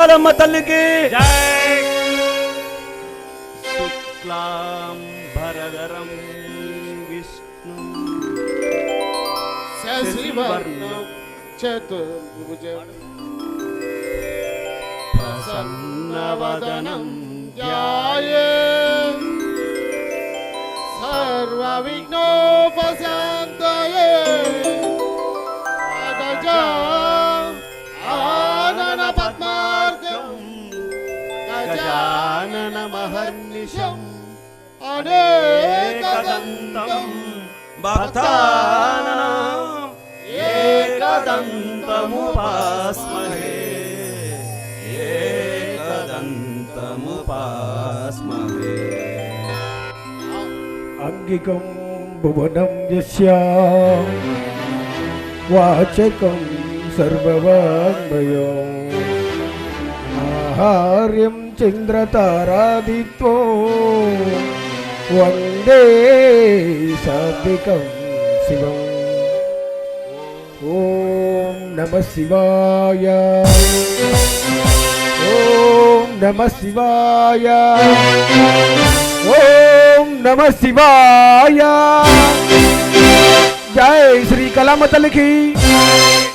అంకాలమ్మ తల్లికి జై. శుక్లాంబరధరం విష్ణు శశివర్ణం చతుర్భుజం ప్రసన్నవదనం ధ్యాయేత్ సర్వవిఘ్నోపశాంతయే ఆనన పద్మార్గం గజానన మహర్నిశం అనేకదంతం భక్తానాం ఏకదంతముపాస్మహే ఏకదంతముపాస్మహే. అంగికం భువనం యస్య వాచకం సర్వవాగ్మయం ఆహార్యం చంద్రతారాదిత్వో వందే సాత్వికం శివం. ఓం నమః శివాయ ఓం నమః శివాయ ఓం నమః శివాయ. జై శ్రీ కళామ తల్లికి,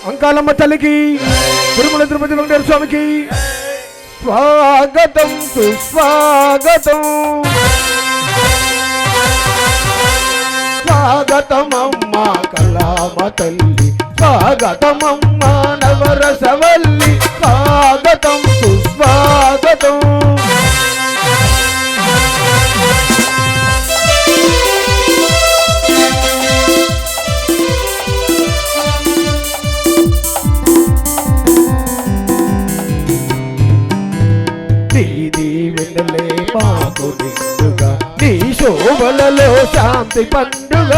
అంకాలమ్మ తల్లికి, తిరుమల తిరుపతి వెంకటేశ్వర స్వామికి స్వాగతం సుస్వాగతం. స్వాగతమమ్మ కళామ తల్లి, స్వాగతమమ్మ నవరసవల్లి, స్వాగతం సుస్వాగతం. వెన్నెలే మాకు నిండుగా, నీ శోభలలో శాంతి పండుగ.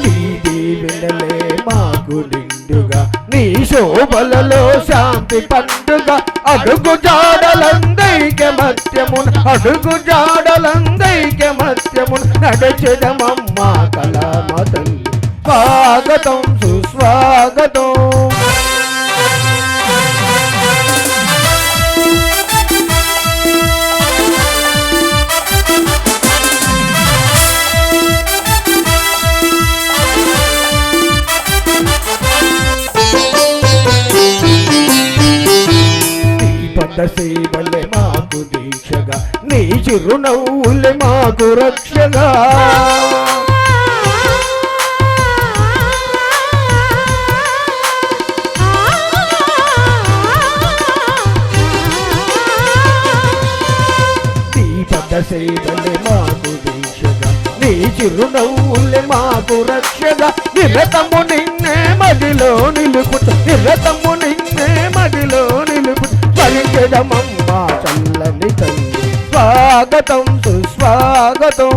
నీది వెన్నెలే మాకు నిండుగా, నీ శోభలలో శాంతి పండుగ. అడుగు జాడలందైక్య మత్యమున, అడుగు జాడలందైక్య మత్యమున నడచెదమమ్మ కళామ తల్లి, స్వాగతం సుస్వాగతం. సేవలే మాకు దీక్షగా, నీ చిరునవ్వులే మాకు రక్షగా. నీ పద సేవలే మాకు దీక్షగా, నీ చిరునవ్వులే మాకు రక్షగా. నిరతము నిన్నే మదిలో నిలుపుట, నిరతము నిన్నే మదిలో నిలుపుట పరిచయమమ్మ చల్లని తల్లి, స్వాగతం సుస్వాగతం.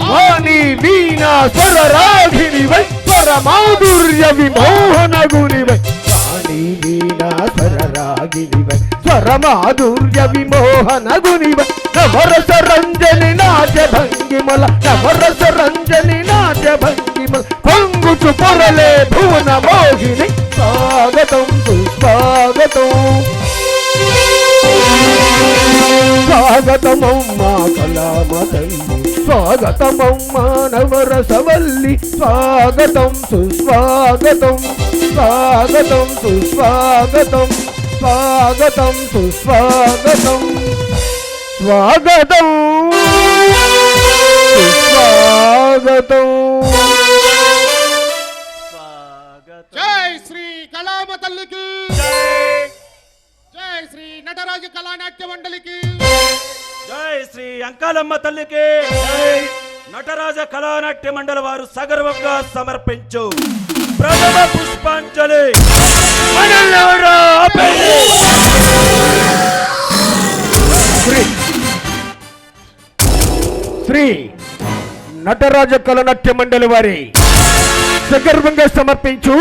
వాణి వీణా స్వరరాగినివై, స్వర మాధుర్య విమోహన గునివై. వాణి వీణా స్వరరాగినివై, స్వర మాధుర్య విమోహన గునివై. నవరస రంజని నాట్య భంగిమల, నవరస రంజని నాట్య భంగిమల పొంగుచు పొరలే భువన మోహిని, స్వాగతం సుస్వాగతం. స్వాగతమమ్మ కళామ తల్లి, స్వాగతమమ్మ నవరసవల్లి, స్వాగతం సుస్వాగతం. స్వాగతం సుస్వాగతం, స్వాగతం సుస్వాగతం, స్వాగతం సుస్వాగతం. జై శ్రీ కళామ తల్లికి, జై. జై శ్రీ నటరాజ కళానాట్య మండలికి, జై శ్రీ అంకాలమ్మ తల్లికి, జై. నటరాజ కళానాట్య మండలి వారు సగర్వంగా సమర్పించు ప్రథమ పుష్పాంజలి. మనల్నెవరో ఆపేయండి. శ్రీ నటరాజ కళానాట్య మండలి వారి సగర్వంగా సమర్పించు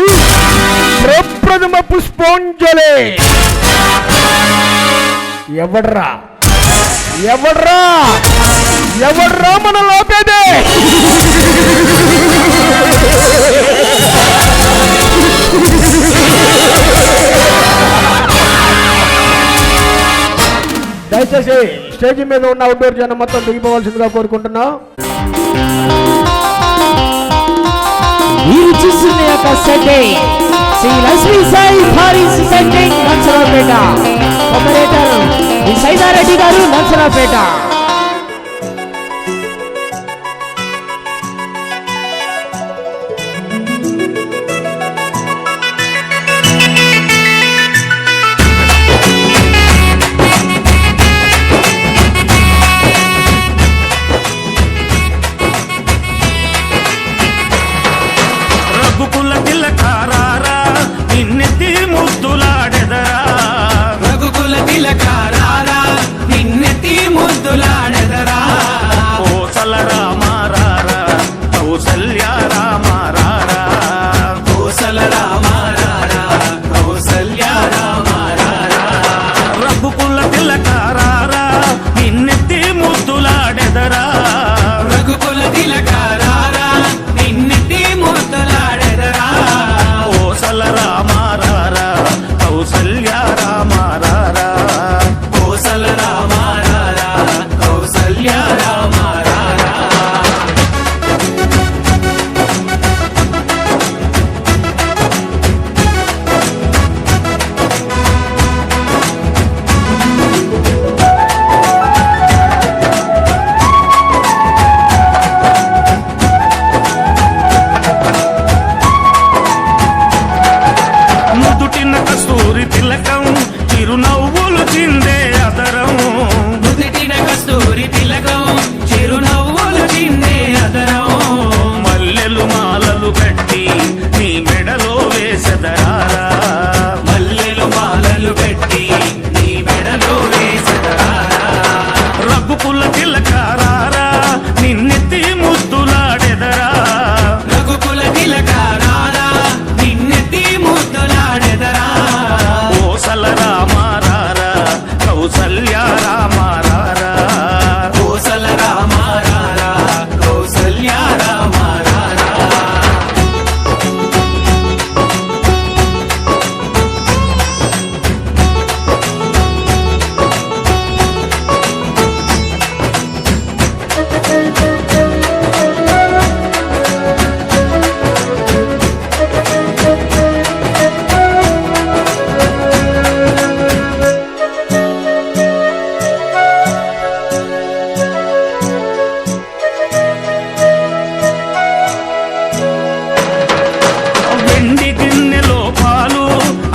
ప్రప్రథమ పుష్పాంజలి. ఎవడ్రా ఎవడ్రా ఎవడ్రా మన లోపేదే? దయచేసి స్టేజ్ మీద ఉన్న అవుట్డోర్ జనం మొత్తం దిగిపోవాల్సిందిగా కోరుకుంటున్నా. మీరు చూస్తున్న యొక్క సెట్టింగ్ శ్రీ లక్ష్మీ సాయి భారీస్ సెట్టింగ్ నర్సరావుపేట. ఆపరేటర్ శ్రీ సైదారెడ్డి గారు నర్సరావుపేట. రఘుకుల తిలకారారా నిన్నెత్తి ముద్దులాడెదరా. రఘుకుల తిలకారారా నిన్నెత్తి ముద్దులాడెదరా. కోసల రామారారా కౌసల్య రామారారా. కోసల రామారారా కౌసల్య రామారారా. రఘుకుల తిలకారారా నిన్నెత్తి ముద్దులాడెదరా. రఘుకుల తిలకారారా నిన్నెత్తి ముద్దులాడెదరా. కోసల రామారారా కౌసల్య రామారారా. కోసల రామారారా కౌసల్య రామారారా. నుదుటిన కస్తూరి తిలకం చిరునవ్వులు చిందే అదరం. నుదుటిన కస్తూరి తిలకం చిరునవ్వులు చిందే అదరం. మల్లెలు మాలలు కట్టి నీ మెడలో వేసెదరారా. మల్లెలు మాలలు కట్టి నీ మెడలో వేసెదరారా. రఘుకుల తిలకారారా నిన్నెత్తి ముద్దులాడెదరా. రఘుకుల తిలకారారా నిన్నెత్తి ముద్దులాడెదరా. కోసల రామారారా కౌసల్య రామారారా. కోసల రామారారా కౌసల్య రామారారా. వెండి గిన్నెలో పాలు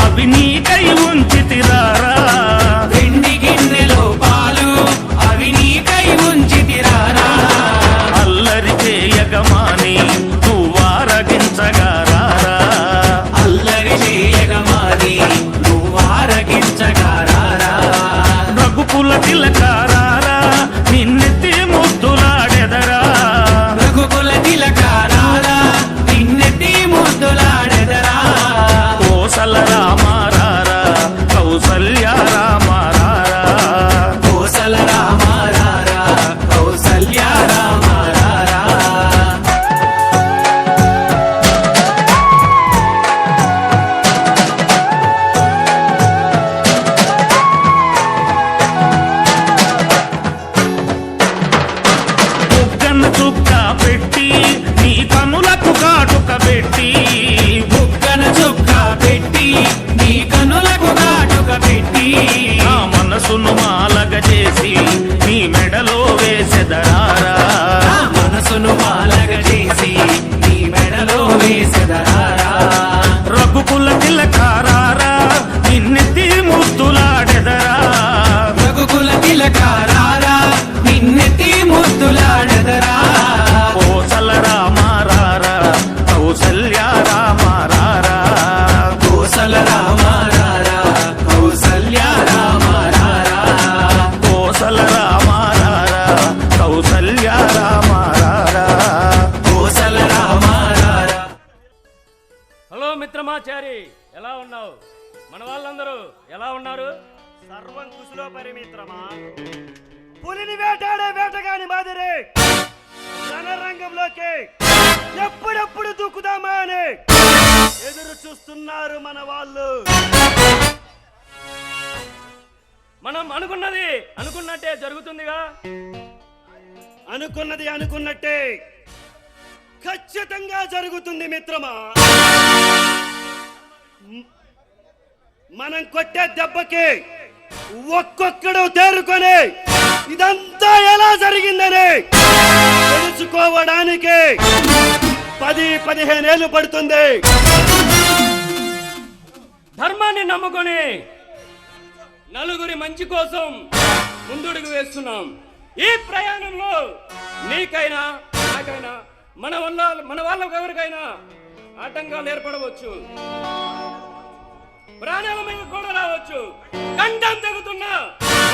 అవి నీకై ఉంచితిరారా. వెండి గిన్నెలో పాలు అవి నీకై ఉంచితిరారా. అల్లరి చేయగమాని నువ్వారగించగారారా. అల్లరి చేయగమాని నువ్వారగించగారారా. రఘుకుల తిలకారారా నిన్నెత్తి ముద్దులాడెదరా. రఘుకుల తిలకారారా నిన్నెత్తి ముద్దులాడెదరా. కోసల రామారారా కౌసల్య రామారారా. కోసల రామారారా కౌసల్య రామారారా. బుగ్గన చుక్క పెట్టి నీ కనులకు కాటుక పెట్టి. బుగ్గన చుక్క పెట్టి నీ కనులకు కాటుక పెట్టి. నా మనసును మాలగ చేసి నీ మెడలో వేసెదరారా. మనసును మాలగ చేసి నీ మెడలో వేసెదరారా. రఘుకుల తిలకారారా నిన్నెత్తి ముద్దులాడెదరా. రఘుకుల తిలకారారా నిన్నెత్తి ముద్దులాడెదరా. కోసల రామారారా కౌసల్య రామారారా. కోసల రామారారా కౌసల్య రామారారా. కోసల రామారారా కౌసల్య బ్రహ్మచారి ఎలా ఉన్నావు? మన వాళ్ళందరూ ఎలా ఉన్నారు? సర్వం కుశలో పరిమిత్రమా. పులిని వేటాడే వేటగాని మాదిరి రణరంగంలోకి ఎప్పుడెప్పుడు దూకుదామా అని ఎదురు చూస్తున్నారు మన వాళ్ళు. మనం అనుకున్నది అనుకున్నట్టే జరుగుతుందిగా. అనుకున్నది అనుకున్నట్టే ఖచ్చితంగా జరుగుతుంది మిత్రమా. మనం కొట్టే దెబ్బకి ఒక్కొక్కడు తేరుకొని ఇదంతా ఎలా జరిగిందని తెలుసుకోవడానికి 10-15 ఏళ్ళు పడుతుంది. ధర్మాన్ని నమ్ముకొని నలుగురి మంచి కోసం ముందుడుగు వేస్తున్నాం. ఈ ప్రయాణంలో నీకైనా నాకైనా మన వాళ్ళకు ఎవరికైనా ఆటంకాలు ఏర్పడవచ్చు, ప్రాణాల మీద కూడా రావచ్చు. కంఠం తెగుతున్నా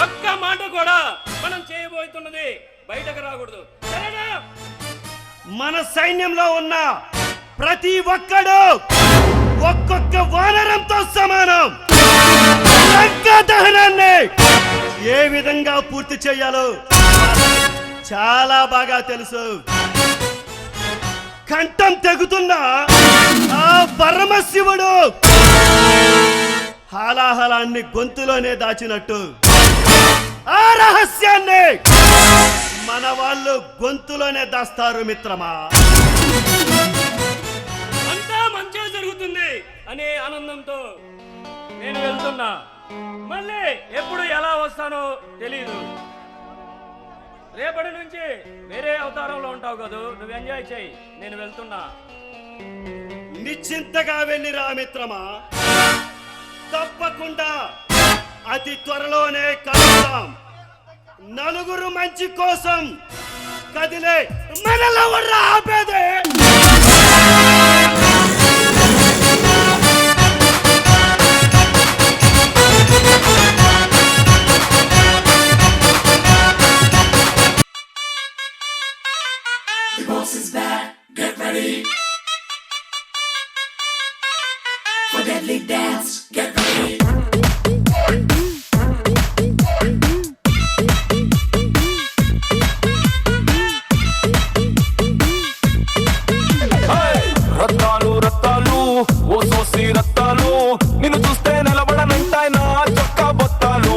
ఒక్క మాట కూడా మనం చేయబోతున్నది బయటకు రాకూడదు, సరేనా? మన సైన్యంలో ఉన్న ప్రతి ఒక్కడు ఒక్కొక్క వానరంతో సమానం. లంకా దహనాన్ని ఏ విధంగా పూర్తి చేయాలో చాలా బాగా తెలుసు. కంఠం తెగుతున్న ఆ పరమశివుడు హాలాహలాన్ని గొంతులోనే దాచినట్టు ఆ రహస్యాన్ని మన వాళ్ళు గొంతులోనే దాస్తారు మిత్రమా. అంతా మంచిగా జరుగుతుంది అనే ఆనందంతో నేను వెళ్తున్నా. మళ్ళీ ఎప్పుడు ఎలా వస్తానో తెలీదు. రేపటి నుంచి వేరే అవతారంలో ఉంటావు కదా, నువ్వు ఎంజాయ్ చేయి. నేను వెళ్తున్నా. నిశ్చింతగా వెళ్ళిరా మిత్రమా. తప్పకుండా అతి త్వరలోనే కలుద్దాం. నలుగురు మంచి కోసం కదిలే మనలో ఉన్న ఆపేదే. boss is back, get ready for deadly dance, get ready. Rattalu Rattalu ఓ సోసి రత్తాలు, నిన్ను చూస్తే నిలబడనంటాయి నా చొక్కా బొత్తాలు.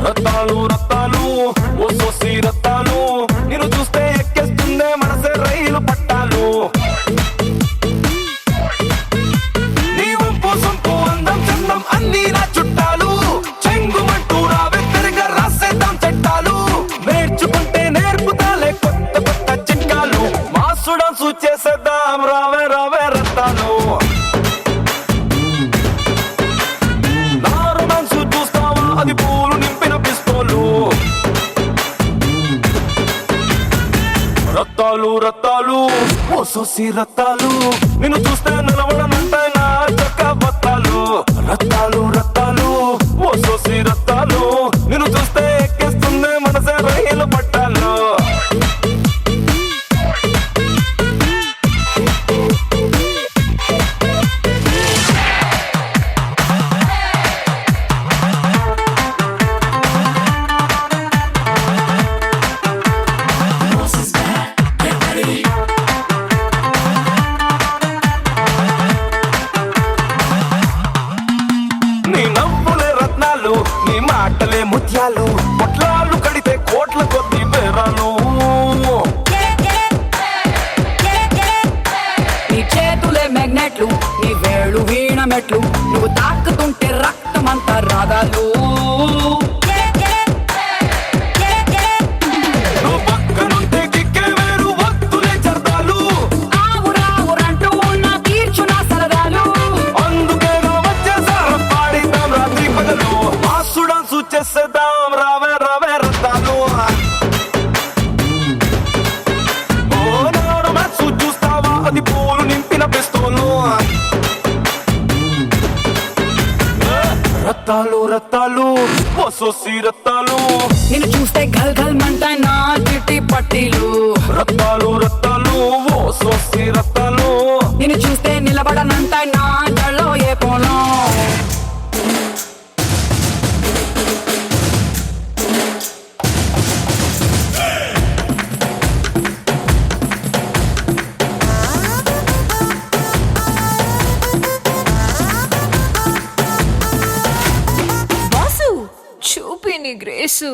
రత్తాలు రత్తాలు ఓ సోసి రత్తాలు, నిన్ను చూస్తే ఎక్కేస్తుందే మనసే రైలు పట్టాలు. నీ వంపు సొంపు అందం చందం అన్నీ నా చుట్టాలు, చెంగుమంటూ రావే తిరగ రాసేద్దాం చట్టాలు. నేర్చుకుంటే నేర్పుతాలే కొత్త కొత్త చిట్కాలు, మాసు డాన్సు చేసేద్దాం రావే రావే రత్తాలు. నారు డాన్సు చూస్తావా అది పూలు నింపిన పిస్తోలు. రత్తాలు రత్తాలు ఓ సోసి రత్తాలు, నిన్ను చూస్తే నిలబడనంటాయి నా చొక్కా బత్తాలు. రత్తాలు రత్తాలు ఓ సోసి రత్తాలు, నిన్ను చూస్తే ఎక్కేస్తుంది మనసే రైలు పట్టాలు. Boss is back, get ready. నీ నవ్వులే రత్నాలు, నీ మాటలే ముత్యాలు, పొట్లాలు కడితే కోట్ల కొద్ది బేరాలు. నీ చేతులే మ్యాగ్నెట్లు, నీ వేళ్ళు వీణ మెట్లు, నువ్వు తాకుతుంటే రక్తమంతా రాగాలు. నువ్వు పక్కనుంటే కిక్కే వేరు వత్తులే చర్దాలు. ఆవురావురంటూ ఉన్న తీర్చు నా సరదాలు. అందుకే వచ్చేసారం పాడిద్దాం రాత్రి పగలు, మాసు డాన్సు చేసేద్దాం రావే రావే రత్తాలు. ఓ నాడు మ్యాచ్ చూస్తావా అది పూలు నింపిన పిస్తోలు. రత్తాలు రత్తాలు ఓ సోసి రత్తాలు, నిన్ను చూస్తే గల్ గల్ మంటాయి నా చిట్టి పట్టీలు. రత్తాలు రత్తాలు ఓ సోసి పోసోసి రత్తాలు నిన్ను చూస్తే నిలబడనంత నా జల్లో ఏ పోలం బాసు చూపి నీ grace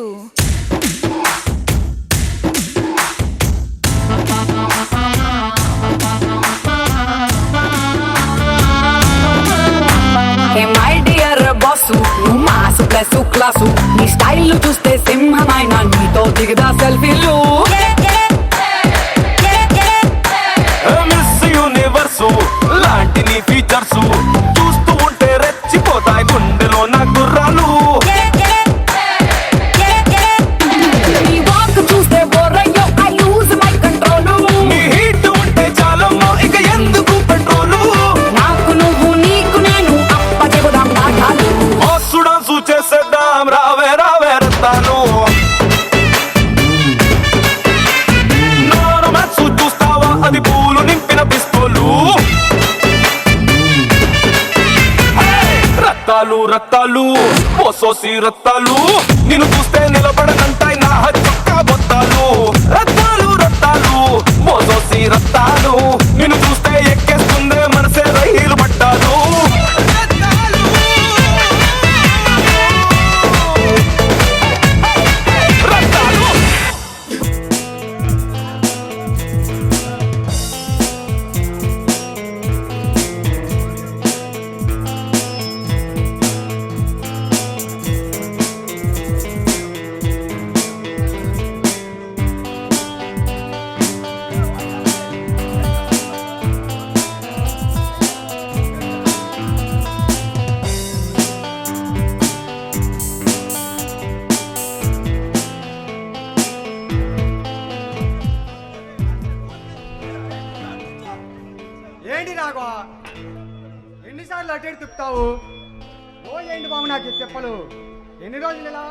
hey my dear boss నువ్వు మాసు ప్లస్ క్లాసు నీ స్టైల్ చూస్తే సింహమైన నీతో దిగదా సెల్ఫీలు మిస్ యూనివర్సు లాంటి నీ ఫీచర్స్ చూస్తూ ఉంటే రెచ్చిపోతాయి గుండెలో నా గుర్రాలు నీ వాక్ చూస్తే బోరయ్యో ఐ లూజ్ మై కంట్రోల్ నీ హీట్ ఉంటే చాలమ్మో ఇక ఎందుకు పెట్రోలు నాకు నువ్వు నీకు నేను అప్ప చెబుదాం పాఠాలు మస్తు డాన్సు చేసేద్దాం రావే రావే రత్తాలు నాను మ్యాథ్స్ చూస్తావా అది పూలు నింపిన పిస్తోలు రత్తాలు రత్తాలు పోసోసి రత్తాలు నిన్ను చూస్తే నిలబడనంటాయి నా చొక్కా బొత్తాలు రత్తాలు రత్తాలు పోసోసి రత్తాలు నిన్ను చూస్తే ఎక్కేస్తుందే మనసే రైలు పట్టాలు రత్తాలు ఏంటి రాఘవ ఎన్నిసార్లు అటు ఇటు తిప్పుతావు ఓ ఏంటి బాబు నాకు ఈ తిప్పలు ఎన్ని రోజులు ఇలా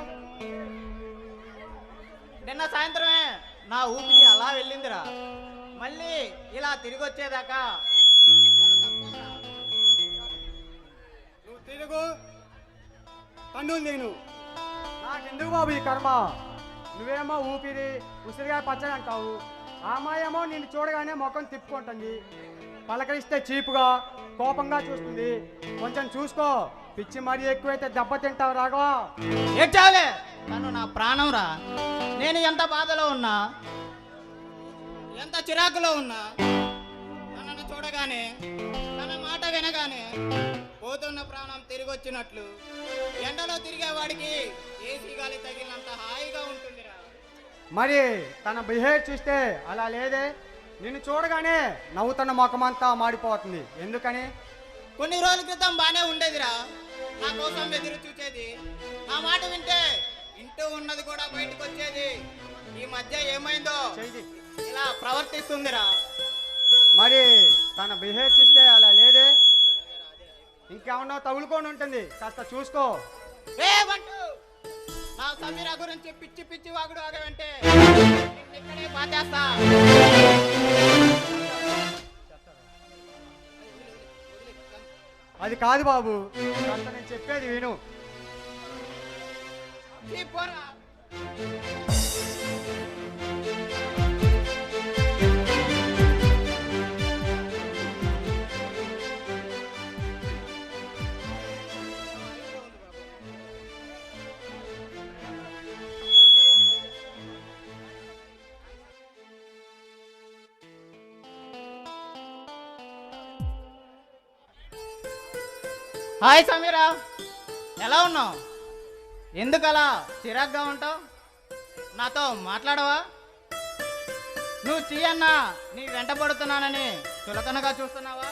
నిన్న సాయంత్రమే నా ఊపిరి అలా వెళ్ళిందిరా మళ్ళీ ఇలా తిరిగి వచ్చేదాకా ఈ తిప్పలు తప్పవురా. నువ్వు తిరుగు కన్నులు నేను నాకెందుకు బాబు ఈ కర్మ నువ్వేమో ఊపిరి ఉసిరిగా పచ్చడి అంటావు ఆ అమ్మాయేమో నిన్ను చూడగానే ముఖం తిప్పుకుంటుంది పలకరిస్తే చీపుగా కోపంగా చూస్తుంది కొంచెం చూసుకో పిచ్చి మరీ ఎక్కువైతే దెబ్బ తింటావు రాఘవా ఏడ్చావులే తను నా ప్రాణం రా నేను ఎంత బాధలో ఉన్నా ఎంత చిరాకులో ఉన్నా తనను చూడగానే తన మాట వినగానే పోతున్న ప్రాణం తిరిగి వచ్చినట్లు ఎండలో తిరిగేవాడికి ఏసీ గాలి తగిలినంత హాయిగా ఉంటుందిరా మరి తన బిహేవ్ చూస్తే అలా లేదే నిన్ను చూడగానే నవ్వుతున్న ముఖమంతా మాడిపోతుంది ఎందుకని కొన్ని రోజుల క్రితం బానే ఉండేదిరా నా కోసం ఎదురు చూసేది నా మాట వింటే ఇంటూ ఉన్నది కూడా బయటకు వచ్చేది ఈ మధ్య ఏమైందో చెయ్యి. ఇలా ప్రవర్తిస్తుందిరా మరి తన బిహేవ్ చూస్తే అలా లేదే ఇంకేమన్నా తగులుకొని ఉంటుంది కాస్త చూసుకో ఏ బంటు నా సమీరా గురించి పిచ్చి పిచ్చి వాగుడు ఆగవంటే ఇక్కడే పాతేస్తా అది కాదు బాబు కాస్త నేను చెప్పేది విను ఈ పోరా హాయ్ సమీరా ఎలా ఉన్నావు ఎందుకు అలా చిరాగ్గా ఉంటావు నాతో మాట్లాడవా నువ్వు చెయ్యన్నా నీ వెంట పడుతున్నానని చులకనగా చూస్తున్నావా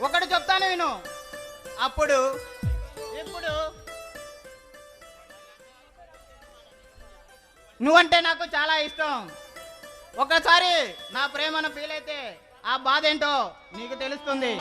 ఒకటి చెప్తాను విను అప్పుడు ఇప్పుడు నువ్వంటే నాకు చాలా ఇష్టం ఒకసారి నా ప్రేమను ఫీల్ అయితే ఆ బాధ ఏంటో నీకు తెలుస్తుంది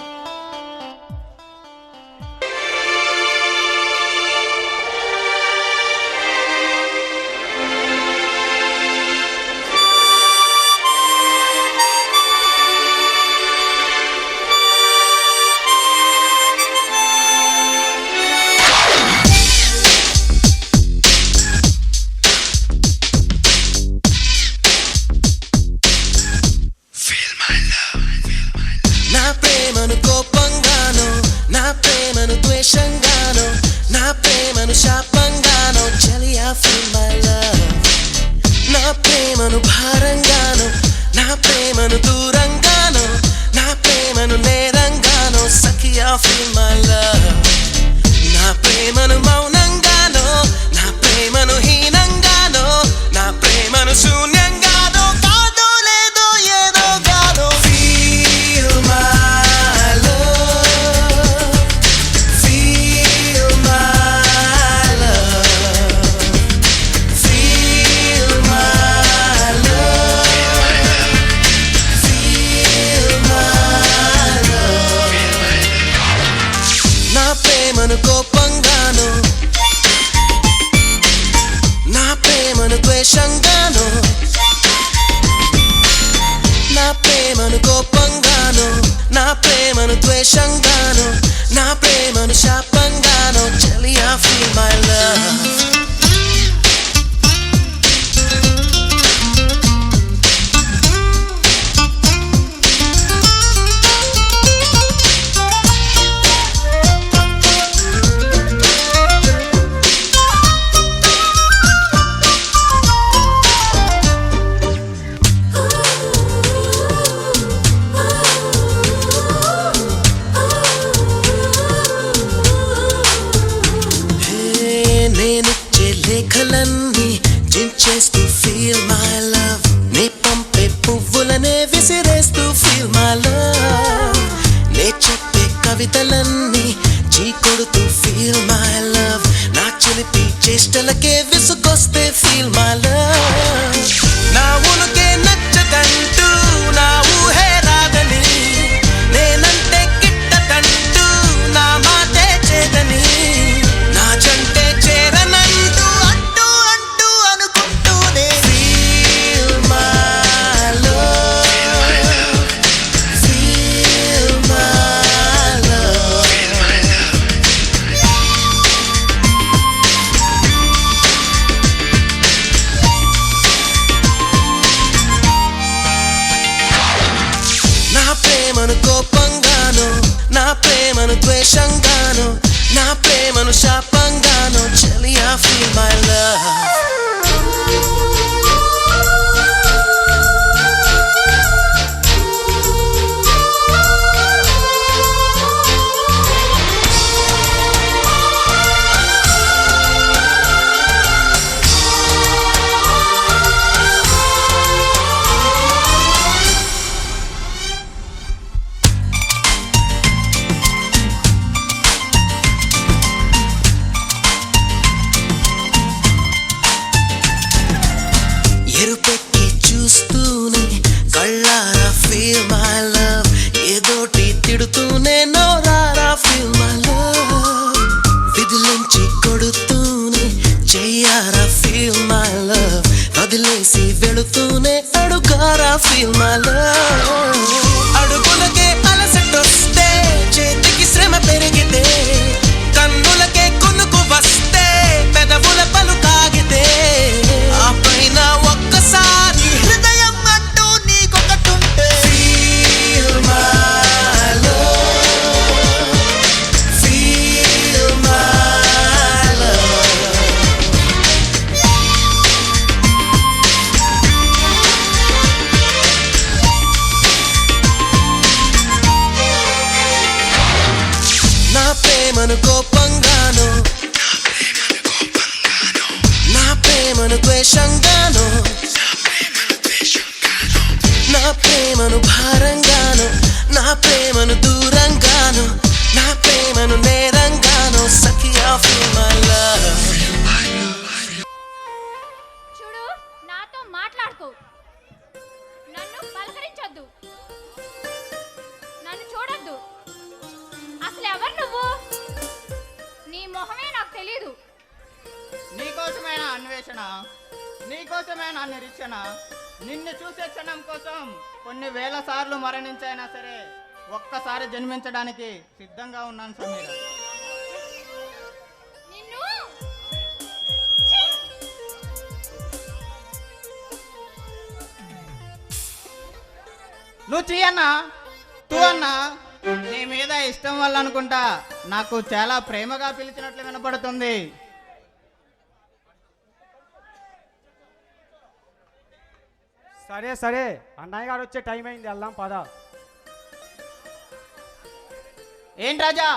ప్రేమను దూరంగానో నా ప్రేమను నేరంగానో సఖియా ఫీల్ మై లవ్ నా ప్రేమను మౌనంగానో నా ప్రేమను హీనంగానో నా ప్రేమను శూన్యంగానో కాదో లేదో ఏదో గానో feel my love feel my love feel my love feel my love నా ప్రేమను కోపంగానో నా ప్రేమను ద్వేషంగానో నా ప్రేమను కోపంగానో నా ప్రేమను ద్వేషంగానో నా ప్రేమను శాపంగానో చెలియా ఫీల్ మై లవ్ నేనిచ్చే లేఖలన్నీ జించేస్తూ ఫీల్ మై లవ్ నే పంపే పువ్వులనే విసిరేస్తూ ఫీల్ మై లవ్ నే చెప్పే కవితలన్నీ చీకొడుతూ ఫీల్ మై లవ్ నా చిలిపి చేష్టలకే విసుగొస్తే ఫీల్ మై లవ్ నా ఉనుకే నచ్చదంటూ నా ఊహే రాదని నేనంటే గిట్టదంటూ నా మాటే చేదని నా జంటే చేరనంటూ అంటూ అంటూ అనుకుంటూనే feel my love feel my love నా ప్రేమను కోపంగానో నా ప్రేమను ద్వేషంగానో నా ప్రేమను శాపంగానో చెలియా ఫీల్ మై లవ్ ఎరుపెక్కి చూస్తూనే కళ్ళారా ఫీల్ మై లవ్ ఏదోటి తిడుతూనే నోరారా ఫీల్ మై లవ్ విధులుంచి కొడుతూనే చెయ్యారా ఫీల్ మై లవ్ వదిలేసి వెళుతూనే అడుగారా ఫీల్ మై లవ్ అడుగులకే అలసటొస్తే చేతికి శ్రమ పెరిగితే కన్నులకే కొనుకు వస్తే పెదవుల పలుకాగితే ఆ పైన ఒక్కసారి హృదయం అంటూ నీకొకటుంటే feel my love feel my love నా ప్రేమను కోపంగానో నా ప్రేమను ద్వేషంగానో నా ప్రేమను భారంగానో నా ప్రేమను దూరంగానో నా ప్రేమను నేరంగానో సఖియా ఫీల్ మై లవ్ చూడు నాతో మాట్లాడుకో నన్ను పలకరించొద్దు నన్ను చూడొద్దు అసలు ఎవరు నువ్వు నీ మొహమే నాకు తెలీదు నీకోసమైన అన్వేషణ నీకోసమైన నిరీక్షణ నిన్ను చూసే క్షణం కోసం కొన్ని వేల సార్లు మరణించైనా సరే ఒక్కసారి జన్మించడానికి సిద్ధంగా ఉన్నాను సమీర నిన్ను నువ్వు చెయ్యన్నా తూ అన్నా నీ మీద ఇష్టం వల్ల అనుకుంటా నాకు చాలా ప్రేమగా పిలిచినట్లు వినపడుతుంది. సరే సరే, అన్నయ్య గారు వచ్చే టైం అయింది, వెళ్దాం పద. ఏంటి రాజా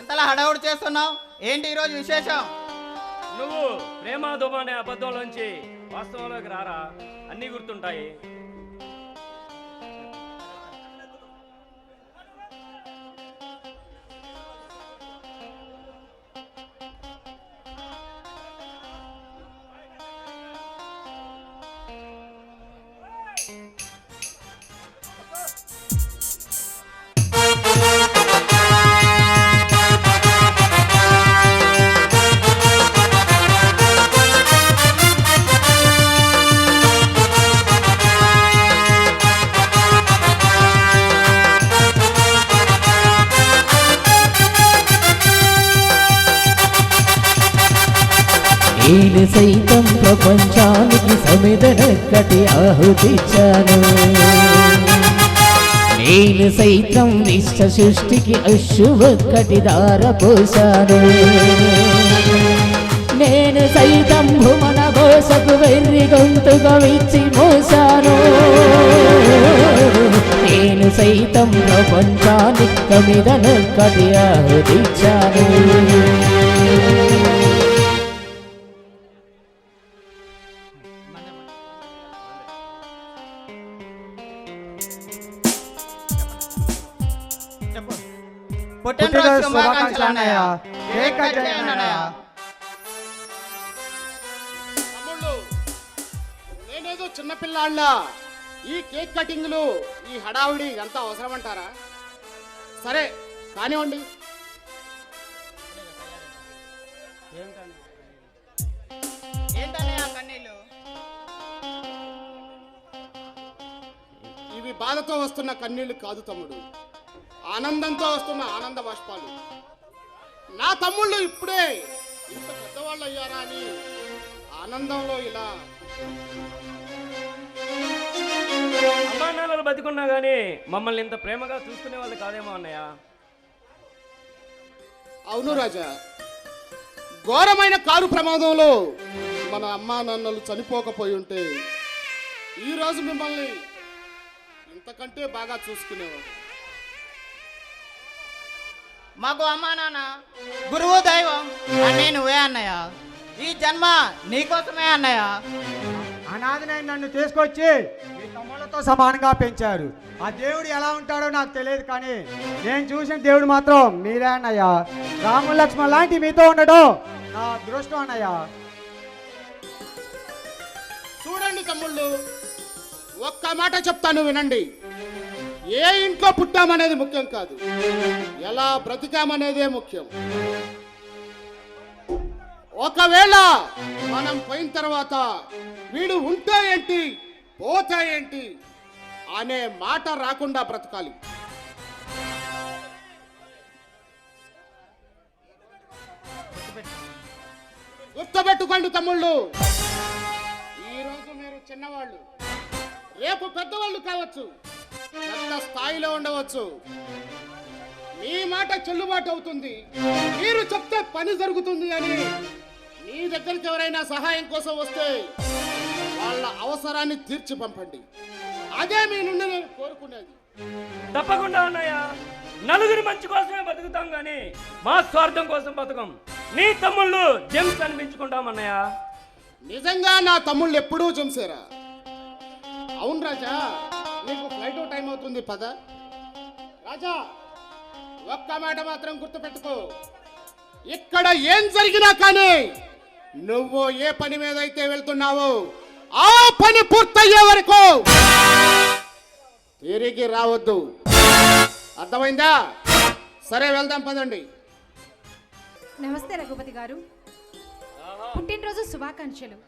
ఇంతలా హడావుడి చేస్తున్నావు? ఏంటి ఈరోజు విశేషం? నువ్వు ప్రేమ దుమ అనే అబద్ధంలోంచి వాస్తవంలోకి రారా, అన్నీ గుర్తుంటాయి. నేను సైతం ప్రపంచానికి సమిధనక్కటి ఆహుతిచ్చాను. నేను సైతం విశ్వ సృష్టికి అశుభక్కటి దారపోశాను. నేను సైతం భువన కోసకు వెర్రి గొంతుగా విచ్చి మోసాను. నేను సైతం ప్రపంచానికి సమిధనక్కటి ఆహుతిచ్చాను. పుట్టినరోజు శుభాకాంక్షలు అన్నయ్య. కేక్ కట్ చేయండి అన్నయ్య. తమ్ముళ్ళు, నేనేదో చిన్నపిల్లాళ్ళ ఈ కేక్ కటింగ్లు ఈ హడావుడి అంతా అవసరమంటారా? సరే కానివ్వండి. ఏంటన్నయ్య కన్నీళ్ళు? ఇవి బాధతో వస్తున్న కన్నీళ్లు కాదు తమ్ముడు, ఆనందంతో వస్తున్న ఆనంద బాష్పాలు. నా తమ్ముళ్ళు ఇప్పుడే ఇంత పెద్దవాళ్ళు అయ్యారా అని ఆనందంలో ఇలా. అమ్మా నాన్నలు బతికున్నా గానీ మమ్మల్ని ఇంత ప్రేమగా చూసుకునే వాళ్ళు కాదేమో అన్నయ్య. అవును రాజా, ఘోరమైన కారు ప్రమాదంలో మన అమ్మా నాన్నలు చనిపోకపోయి ఉంటే ఈరోజు మిమ్మల్ని ఇంతకంటే బాగా చూసుకునేవాడు. మాకు అమ్మా నాన్న, గురువు, దైవం అన్నీ నువ్వే అన్నయ్య. ఈ జన్మ నీకోసమే అన్నయ్య. అనాథనై నన్ను తీసుకొచ్చి మీ తమ్ముళ్ళతో సమానంగా పెంచారు. ఆ దేవుడు ఎలా ఉంటాడో నాకు తెలియదు, కానీ నేను చూసిన దేవుడు మాత్రం మీరే అన్నయ్య. రాము లక్ష్మణ్ లాంటి మీతో ఉండడం నా అదృష్టం అన్నయ్య. చూడండి తమ్ముళ్ళు, ఒక్క మాట చెప్తాను వినండి. ఏ ఇంట్లో పుట్టామనేది ముఖ్యం కాదు, ఎలా బ్రతికామనేదే ముఖ్యం. ఒకవేళ మనం పోయిన తర్వాత వీడు ఉంటే ఏంటి పోతే ఏంటి అనే మాట రాకుండా బ్రతకాలి. గుర్తుపెట్టుకోండి తమ్ముళ్ళు, ఈరోజు మీరు చిన్నవాళ్ళు, రేపు పెద్దవాళ్ళు కావచ్చు, పెద్ద స్థాయిలో ఉండవచ్చు. మీ మాట చెల్లుబాటు అవుతుంది, మీరు చెప్తే పని జరుగుతుంది అని మీ దగ్గరికి ఎవరైనా సహాయం కోసం వస్తే వాళ్ళ అవసరాన్ని తీర్చి పంపండి. అదే మీ నుండి నేను కోరుకునేది. తప్పకుండా అన్నయ్య, నలుగురి మంచి కోసమే బతుకుతాం గానీ మా స్వార్థం కోసం బతుకం. నీ తమ్ముళ్ళు జెమ్స్ అనిపించుకుంటాం అన్నయ్య. నిజంగా నా తమ్ముళ్ళు ఎప్పుడూ జంసేరా. అవును రాజా, నీకు ఫ్లైట్ టైం అవుతుంది, పద. రాజా, ఒక్క మాట మాత్రం గుర్తుపెట్టుకో, ఇక్కడ ఏం జరిగినా కానీ నువ్వు ఏ పని మీద అయితే వెళ్తున్నావో ఆ పని పూర్తయ్యే వరకు తిరిగి రావద్దు. అర్థమైందా? సరే వెళ్దాం, పదండి. నమస్తే రఘుపతి గారు, పుట్టినరోజు శుభాకాంక్షలు.